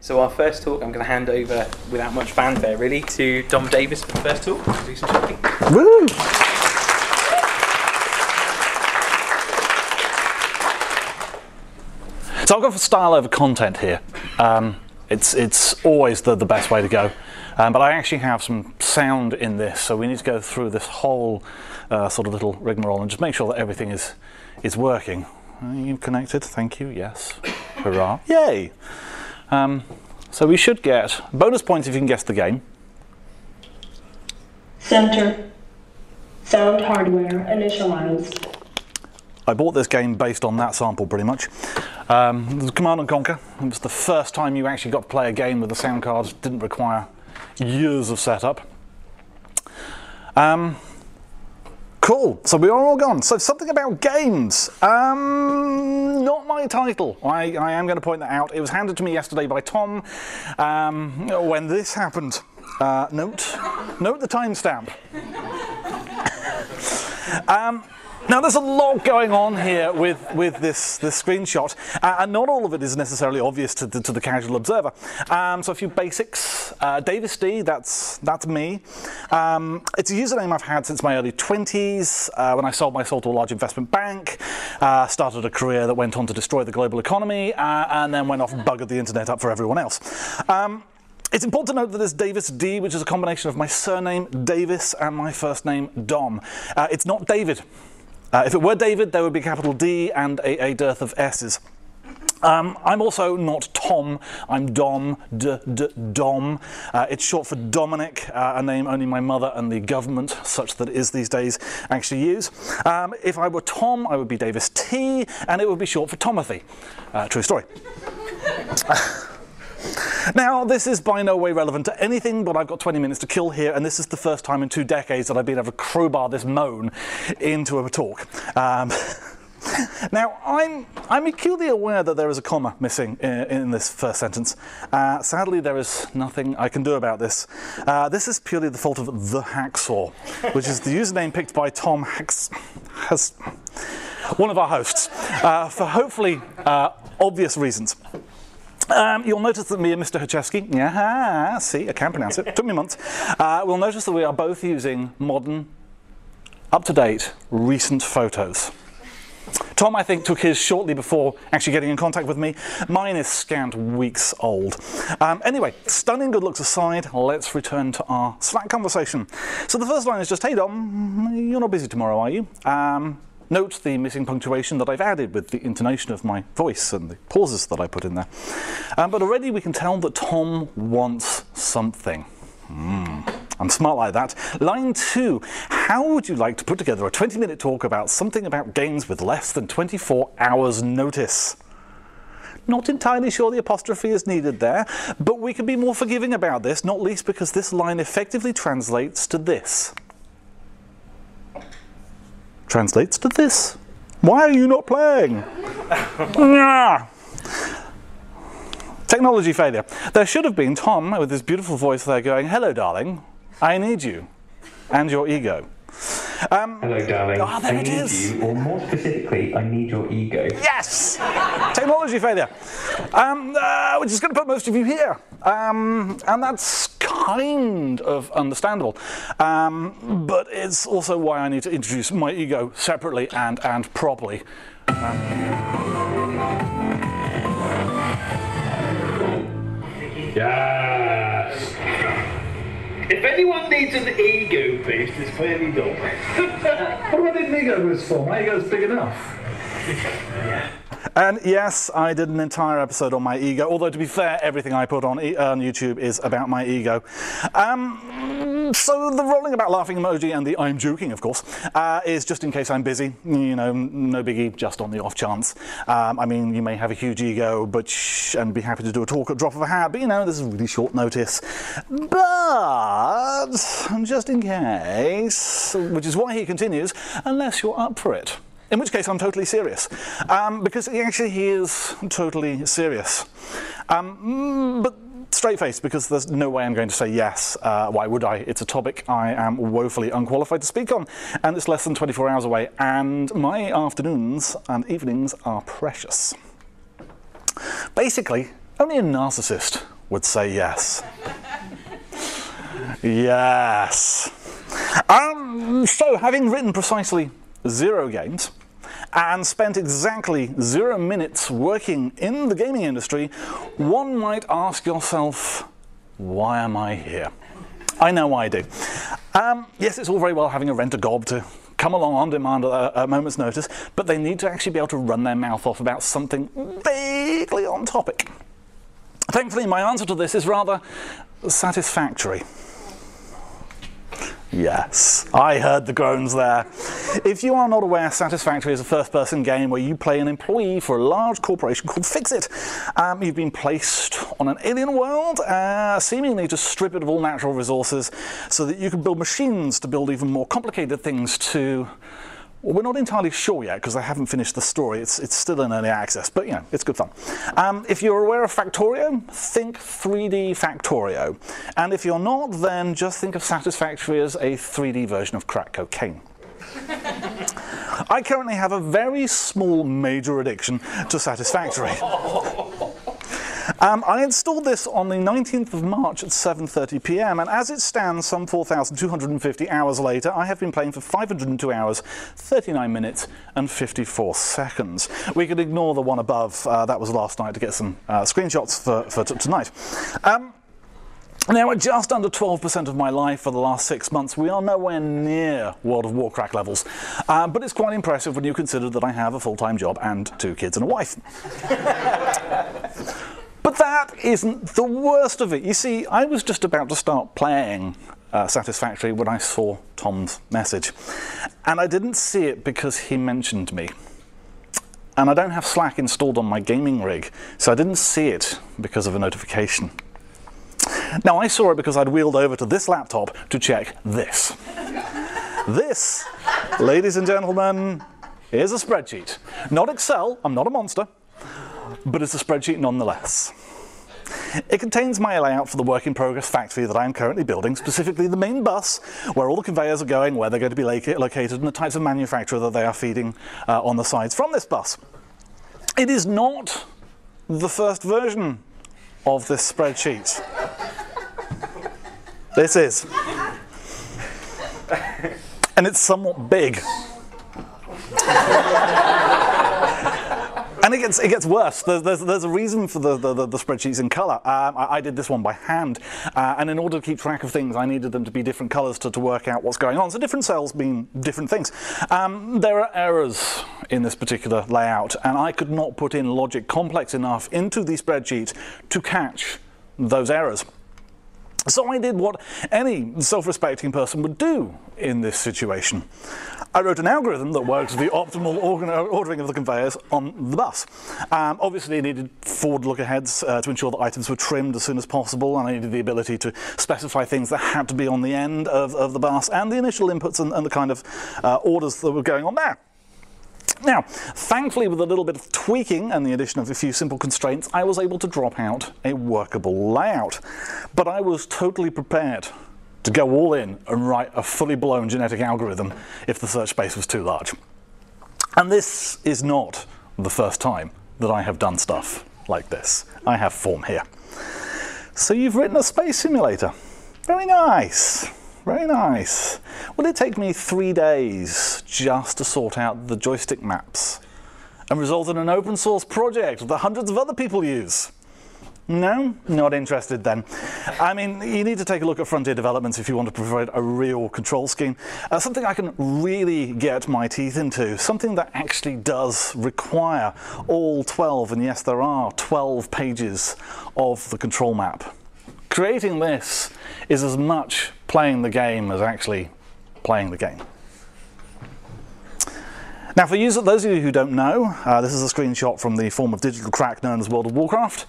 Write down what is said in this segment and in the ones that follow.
So our first talk, I'm going to hand over, without much fanfare really, to Dom Davis for the first talk. Do some talking. Woo! So I've gone for style over content here. It's always the best way to go. But I actually have some sound in this, so we need to go through this whole sort of little rigmarole and just make sure that everything is working. Are you connected? Thank you. Yes. Hurrah. Yay! So we should get bonus points if you can guess the game. Center. Sound hardware initialized. I bought this game based on that sample pretty much. Command & Conquer. It was the first time you actually got to play a game with the sound cards. Didn't require years of setup. Cool, so we are all gone. So something about games. Not my title. I am going to point that out. It was handed to me yesterday by Tom when this happened. Note the timestamp. Now there's a lot going on here with this screenshot, and not all of it is necessarily obvious to the casual observer. So a few basics. Davis D, that's me. It's a username I've had since my early 20s, when I sold my soul to a large investment bank, started a career that went on to destroy the global economy, and then went off and buggered the internet up for everyone else. It's important to note that this Davis D, which is a combination of my surname Davis and my first name Dom. It's not David. If it were David, there would be a capital D and a dearth of S's. I'm also not Tom, I'm Dom, Dom. It's short for Dominic, a name only my mother and the government, such that it is these days, actually use. If I were Tom, I would be Davis T, and it would be short for Tomothy. True story. Now, this is by no way relevant to anything, but I've got 20 minutes to kill here, and this is the first time in 2 decades that I've been able to crowbar this moan into a talk. Now, I'm acutely aware that there is a comma missing in this first sentence. Sadly, there is nothing I can do about this. This is purely the fault of The Hacksaw, which is the username picked by Tom one of our hosts, for hopefully obvious reasons. You'll notice that me and Mr. Hachevsky, yeah, see, I can pronounce it, took me months, we'll notice that we are both using modern, up-to-date, recent photos. Tom, I think, took his shortly before actually getting in contact with me. Mine is scant weeks old. Anyway, stunning good looks aside, let's return to our Slack conversation. So the first line is just, hey Dom, you're not busy tomorrow, are you? Note the missing punctuation that I've added with the intonation of my voice and the pauses that I put in there. But already we can tell that Tom wants something. I'm smart like that. Line 2. How would you like to put together a 20-minute talk about something about games with less than 24 hours notice? Not entirely sure the apostrophe is needed there, but we can be more forgiving about this, not least because this line effectively translates to this. Translates to this. Why are you not playing? Technology failure. There should have been Tom with his beautiful voice there going, hello darling, I need you. And your ego. Hello darling, there it is. You, or more specifically, I need your ego. Yes! Technology failure. Which is going to put most of you here. And that's kind of understandable. But it's also why I need to introduce my ego separately and properly. Yes! If anyone needs an ego boost, it's clearly Dom. What do I need an ego boost for? My ego's big enough. And yes, I did an entire episode on my ego, although to be fair, everything I put on YouTube is about my ego. So the rolling about laughing emoji and the I'm joking, of course, is just in case I'm busy. You know, no biggie, just on the off chance. I mean, you may have a huge ego, and be happy to do a talk at drop of a hat, but you know, this is really short notice. But, just in case, which is why he continues, unless you're up for it. In which case I'm totally serious, because he is totally serious. But straight-faced, because there's no way I'm going to say yes. Why would I? It's a topic I am woefully unqualified to speak on, and it's less than 24 hours away, and my afternoons and evenings are precious. Basically, only a narcissist would say yes. Yes. So, having written precisely 0 games, and spent exactly 0 minutes working in the gaming industry, one might ask yourself, why am I here? I know I do. Yes, it's all very well having a rent-a-gob to come along on demand at a moment's notice, but they need to actually be able to run their mouth off about something vaguely on topic. Thankfully, my answer to this is rather satisfactory. Yes, I heard the groans there. If you are not aware, Satisfactory is a first-person game where you play an employee for a large corporation called Fixit. You've been placed on an alien world, seemingly to strip it of all natural resources so that you can build machines to build even more complicated things to... Well, we're not entirely sure yet because I haven't finished the story. It's still in early access, but you know, it's good fun. If you're aware of Factorio, think 3D Factorio. And if you're not, then just think of Satisfactory as a 3D version of crack cocaine. I currently have a very small major addiction to Satisfactory. I installed this on the 19th of March at 7:30 p.m. and as it stands, some 4,250 hours later, I have been playing for 502 hours, 39 minutes and 54 seconds. We could ignore the one above, that was last night, to get some screenshots for tonight. Now, at just under 12% of my life for the last 6 months, we are nowhere near World of Warcraft levels. But it's quite impressive when you consider that I have a full-time job and 2 kids and a wife. But that isn't the worst of it. You see, I was just about to start playing Satisfactory when I saw Tom's message. And I didn't see it because he mentioned me. And I don't have Slack installed on my gaming rig, so I didn't see it because of a notification. Now, I saw it because I'd wheeled over to this laptop to check this. This, ladies and gentlemen, is a spreadsheet. Not Excel, I'm not a monster, but it's a spreadsheet nonetheless. It contains my layout for the work-in-progress factory that I am currently building, specifically the main bus, where all the conveyors are going, where they're going to be located, and the types of manufacturer that they are feeding on the sides from this bus. It is not the first version of this spreadsheet. This is. And it's somewhat big. And it gets worse. There's a reason for the spreadsheets in colour. I did this one by hand, and in order to keep track of things, I needed them to be different colours to work out what's going on. So different cells mean different things. There are errors in this particular layout, and I could not put in logic complex enough into the spreadsheet to catch those errors. So I did what any self-respecting person would do in this situation. I wrote an algorithm that works with the optimal ordering of the conveyors on the bus. Obviously, I needed forward look-aheads to ensure that items were trimmed as soon as possible, and I needed the ability to specify things that had to be on the end of the bus, and the initial inputs and the kind of orders that were going on there. Now, thankfully, with a little bit of tweaking and the addition of a few simple constraints, I was able to drop out a workable layout. But I was totally prepared to go all in and write a fully blown genetic algorithm if the search space was too large. And this is not the first time that I have done stuff like this. I have form here. So you've written a space simulator. Very nice. Very nice. Will it take me 3 days just to sort out the joystick maps and result in an open source project that hundreds of other people use? No? Not interested then. I mean, you need to take a look at Frontier Developments if you want to provide a real control scheme. Something I can really get my teeth into. Something that actually does require all 12, and yes, there are 12 pages of the control map. Creating this is as much playing the game as actually playing the game. Now, for those of you who don't know, this is a screenshot from the form of digital crack known as World of Warcraft.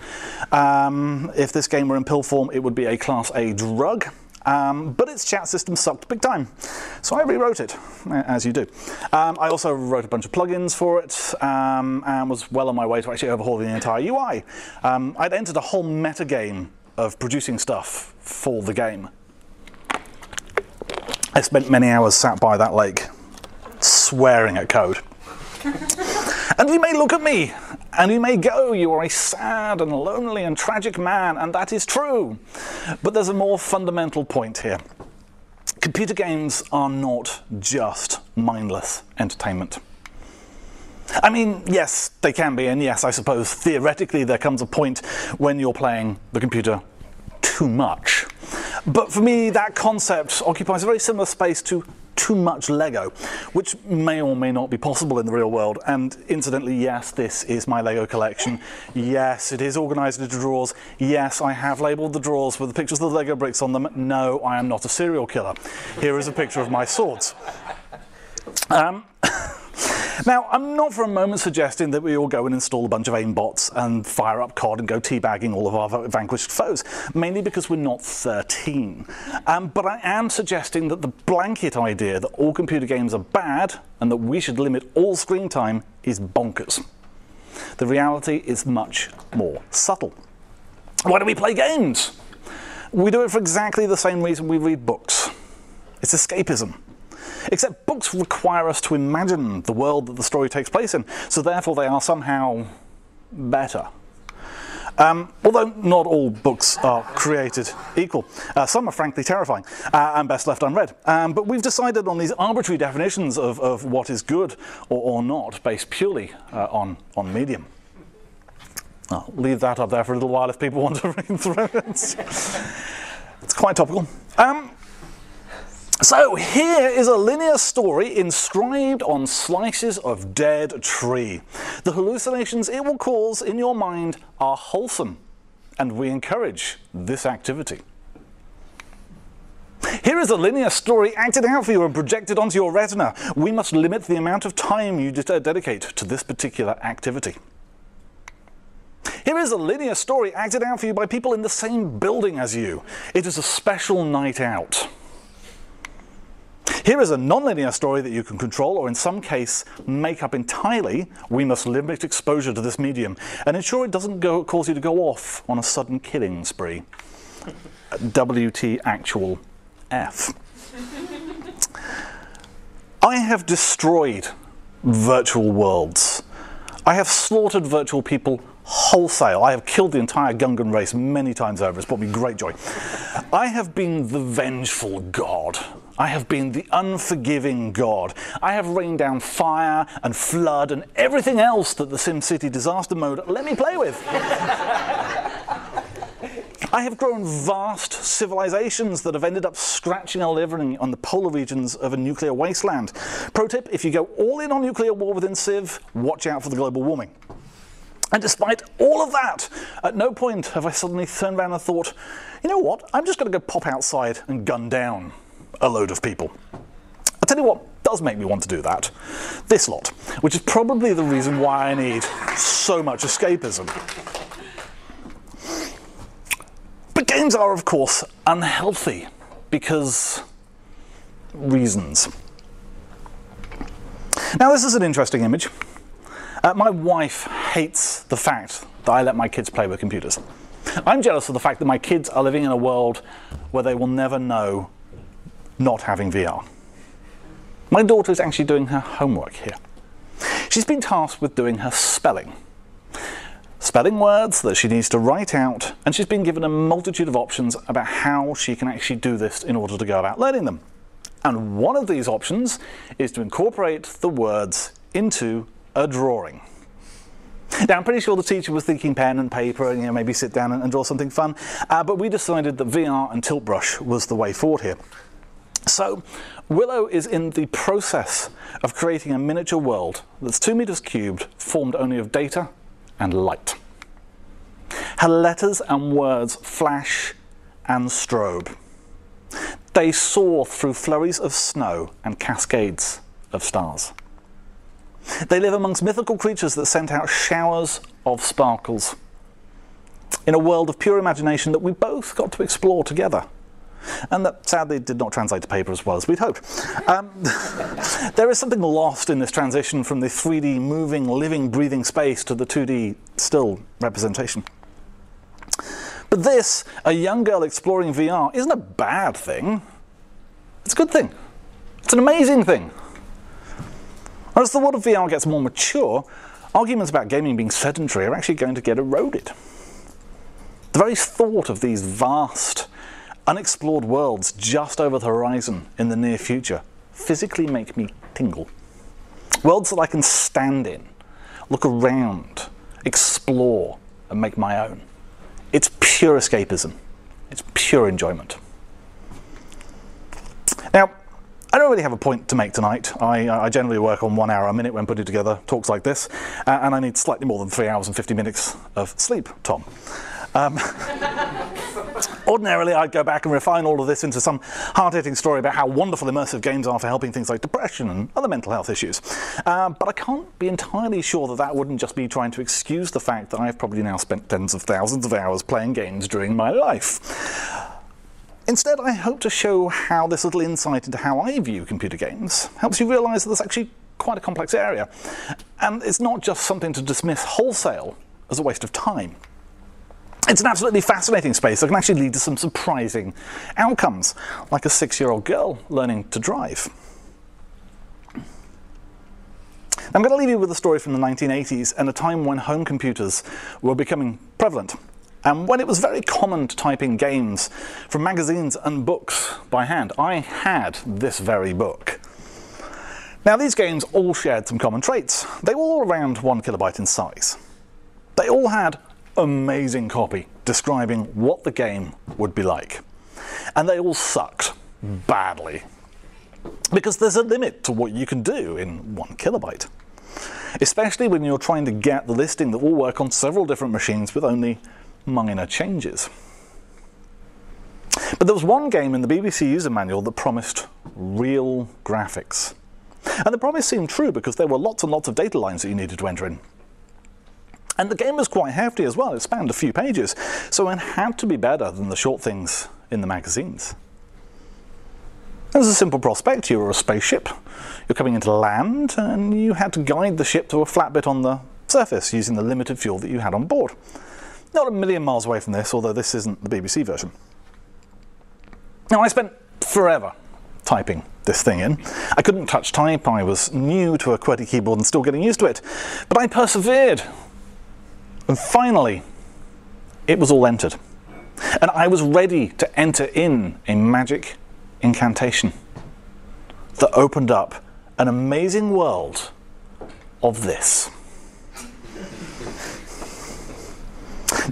If this game were in pill form, it would be a Class A drug, but its chat system sucked big time. So I rewrote it, as you do. I also wrote a bunch of plugins for it, and was well on my way to actually overhauling the entire UI. I'd entered a whole metagame of producing stuff for the game. I spent many hours sat by that lake, swearing at code. And you may look at me And you may go, you are a sad and lonely and tragic man, and that is true. But there's a more fundamental point here. Computer games are not just mindless entertainment. I mean, yes, they can be, and yes, I suppose theoretically there comes a point when you're playing the computer too much. But for me, that concept occupies a very similar space to too much Lego, which may or may not be possible in the real world. And incidentally, yes, this is my Lego collection. Yes, it is organised into drawers. Yes, I have labelled the drawers with the pictures of the Lego bricks on them. No, I am not a serial killer. Here is a picture of my swords. Now, I'm not for a moment suggesting that we all go and install a bunch of aimbots and fire up COD and go teabagging all of our vanquished foes, mainly because we're not 13. But I am suggesting that the blanket idea that all computer games are bad and that we should limit all screen time is bonkers. The reality is much more subtle. Why do we play games? We do it for exactly the same reason we read books. It's escapism. Except books require us to imagine the world that the story takes place in, so therefore they are somehow better. Although not all books are created equal. Some are frankly terrifying and best left unread. But we've decided on these arbitrary definitions of what is good or not, based purely on medium. I'll leave that up there for a little while if people want to read through it. It's quite topical. So here is a linear story inscribed on slices of dead tree. The hallucinations it will cause in your mind are wholesome, and we encourage this activity. Here is a linear story acted out for you and projected onto your retina. We must limit the amount of time you dedicate to this particular activity. Here is a linear story acted out for you by people in the same building as you. It is a special night out. Here is a non-linear story that you can control, or in some case, make up entirely. We must limit exposure to this medium and ensure it doesn't cause you to go off on a sudden killing spree. WT actual F. I have destroyed virtual worlds. I have slaughtered virtual people wholesale. I have killed the entire Gungan race many times over. It's brought me great joy. I have been the vengeful god. I have been the unforgiving god. I have rained down fire and flood and everything else that the SimCity disaster mode let me play with. I have grown vast civilizations that have ended up scratching a living on the polar regions of a nuclear wasteland. Pro tip, if you go all in on nuclear war within Civ, watch out for the global warming. And despite all of that, at no point have I suddenly turned around and thought, you know what, I'm just going to go pop outside and gun down a load of people. I'll tell you what does make me want to do that. This lot, which is probably the reason why I need so much escapism. But games are, of course, unhealthy because reasons. Now, this is an interesting image. My wife hates the fact that I let my kids play with computers. I'm jealous of the fact that my kids are living in a world where they will never know not having VR. My daughter is actually doing her homework here. She's been tasked with doing her spelling. Spelling words that she needs to write out, and she's been given a multitude of options about how she can actually do this in order to go about learning them. And one of these options is to incorporate the words into a drawing. Now, I'm pretty sure the teacher was thinking pen and paper and maybe sit down and draw something fun, but we decided that VR and Tilt Brush was the way forward here. So, Willow is in the process of creating a miniature world that's 2 meters cubed, formed only of data and light. Her letters and words flash and strobe. They soar through flurries of snow and cascades of stars. They live amongst mythical creatures that sent out showers of sparkles in a world of pure imagination that we both got to explore together. And that sadly did not translate to paper as well as we'd hoped. There is something lost in this transition from the 3D moving, living, breathing space to the 2D still representation. But this, a young girl exploring VR, isn't a bad thing. It's a good thing. It's an amazing thing. As the world of VR gets more mature, arguments about gaming being sedentary are actually going to get eroded. The very thought of these vast, unexplored worlds just over the horizon in the near future physically make me tingle. Worlds that I can stand in, look around, explore, and make my own. It's pure escapism. It's pure enjoyment. Now, I don't really have a point to make tonight. I generally work on 1 hour a minute when putting together talks like this, and I need slightly more than 3 hours and 50 minutes of sleep, Tom. Ordinarily, I'd go back and refine all of this into some hard-hitting story about how wonderful immersive games are for helping things like depression and other mental health issues. But I can't be entirely sure that that wouldn't just be trying to excuse the fact that I've probably now spent tens of thousands of hours playing games during my life. Instead, I hope to show how this little insight into how I view computer games helps you realise that there's actually quite a complex area. And it's not just something to dismiss wholesale as a waste of time. It's an absolutely fascinating space that can actually lead to some surprising outcomes, like a 6-year-old girl learning to drive. I'm going to leave you with a story from the 1980s and a time when home computers were becoming prevalent, and when it was very common to type in games from magazines and books by hand. I had this very book. Now, these games all shared some common traits. They were all around 1 kilobyte in size. They all had amazing copy describing what the game would be like. And they all sucked badly. Because there's a limit to what you can do in 1 kilobyte. Especially when you're trying to get the listing that will work on several different machines with only minor changes. But there was one game in the BBC user manual that promised real graphics. And the promise seemed true because there were lots and lots of data lines that you needed to enter in. And the game was quite hefty as well. It spanned a few pages, so it had to be better than the short things in the magazines. There was a simple prospect. You were a spaceship. You're coming into land, and you had to guide the ship to a flat bit on the surface using the limited fuel that you had on board. Not a million miles away from this, although this isn't the BBC version. Now, I spent forever typing this thing in. I couldn't touch type. I was new to a QWERTY keyboard and still getting used to it. But I persevered. And finally, it was all entered. And I was ready to enter in a magic incantation that opened up an amazing world of this.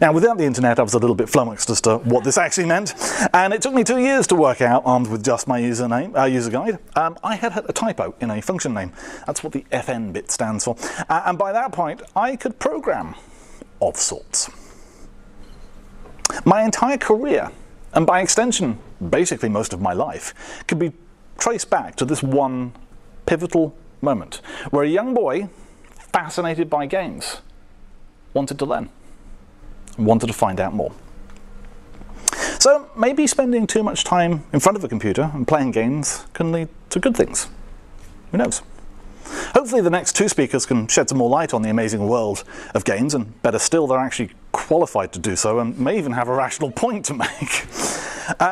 Now, without the internet, I was a little bit flummoxed as to what this actually meant, and it took me 2 years to work out, armed with just my user guide. I had a typo in a function name. That's what the FN bit stands for. And by that point, I could program of sorts. My entire career, and by extension, basically most of my life, could be traced back to this one pivotal moment, where a young boy, fascinated by games, wanted to learn, wanted to find out more. So maybe spending too much time in front of a computer and playing games can lead to good things. Who knows? Hopefully the next 2 speakers can shed some more light on the amazing world of games, and better still, they're actually qualified to do so and may even have a rational point to make.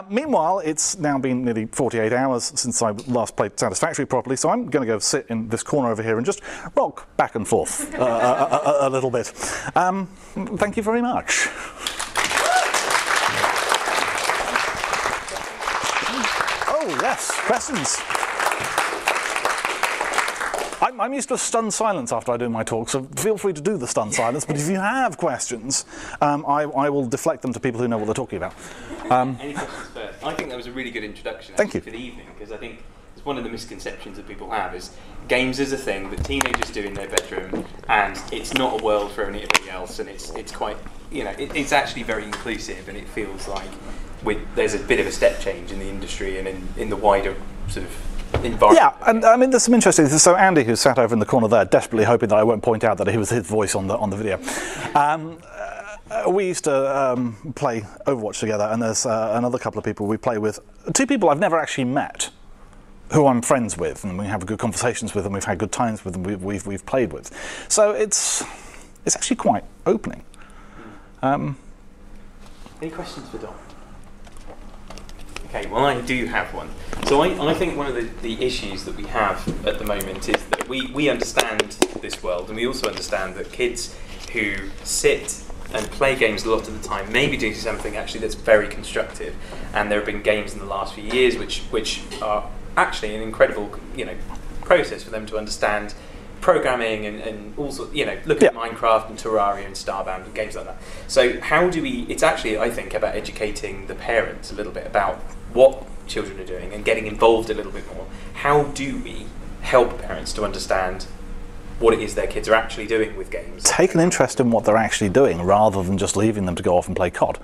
Meanwhile, it's now been nearly 48 hours since I last played Satisfactory properly, so I'm going to go sit in this corner over here and just rock back and forth a little bit. Thank you very much. Oh, yes, questions. I'm used to a stunned silence after I do my talk, so feel free to do the stunned silence, but if you have questions, I will deflect them to people who know what they're talking about. Any questions first? I think that was a really good introduction Thank you. for the evening, because I think it's one of the misconceptions that people have is games is a thing that teenagers do in their bedroom, and it's not a world for anybody else, and it's quite, you know, it's actually very inclusive, and it feels like there's a bit of a step change in the industry and in the wider sort of environment. Yeah, and I mean, there's some interesting. So Andy, who's sat over in the corner there, desperately hoping that I won't point out that it was his voice on the video. We used to play Overwatch together, and there's another couple of people we play with. 2 people I've never actually met, who I'm friends with, and we have good conversations with, and we've had good times with, and we've played with. So it's actually quite opening. Any questions for Dom? Okay, well, I do have one. So So I think one of the issues that we have at the moment is that we understand this world, and we also understand that kids who sit and play games a lot of the time maybe do something actually that's very constructive. And there have been games in the last few years which are actually an incredible, process for them to understand programming and also, look at Minecraft and Terraria and Starbound and games like that. So how do we, it's actually, I think, about educating the parents a little bit about what children are doing and getting involved a little bit more. How do we help parents to understand what it is their kids are actually doing with games? Take an interest in what they're actually doing rather than just leaving them to go off and play COD.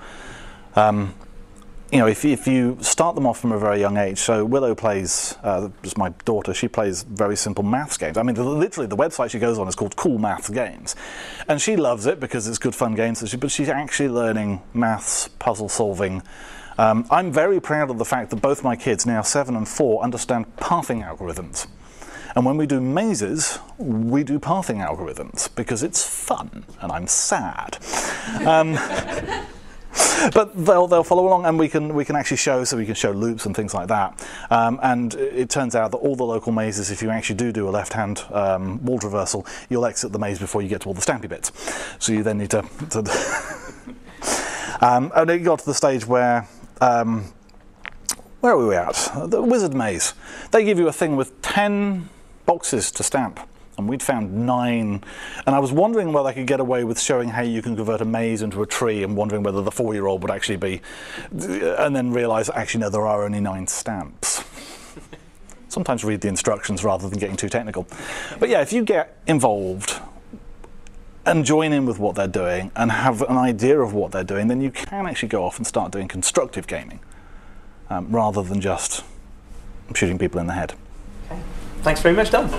If you start them off from a very young age, so Willow plays, just my daughter, she plays very simple maths games. I mean, literally the website she goes on is called Cool Maths Games. And she loves it because it's good fun games, but she's actually learning maths, puzzle solving. I'm very proud of the fact that both my kids, now 7 and 4, understand pathing algorithms. And when we do mazes, we do pathing algorithms because it's fun and I'm sad. But they'll follow along, and we can actually show, so we can show loops and things like that. And it turns out that all the local mazes, if you actually do a left-hand wall traversal, you'll exit the maze before you get to all the stampy bits. So you then need to and it got to the stage where are we at? The Wizard Maze. They give you a thing with 10 boxes to stamp. And we'd found 9, and I was wondering whether I could get away with showing how you can convert a maze into a tree, and wondering whether the 4-year-old would actually be, and then realise actually no, there are only 9 stamps. Sometimes read the instructions rather than getting too technical. But yeah, if you get involved and join in with what they're doing and have an idea of what they're doing, then you can actually go off and start doing constructive gaming rather than just shooting people in the head. Okay. Thanks very much, Dom.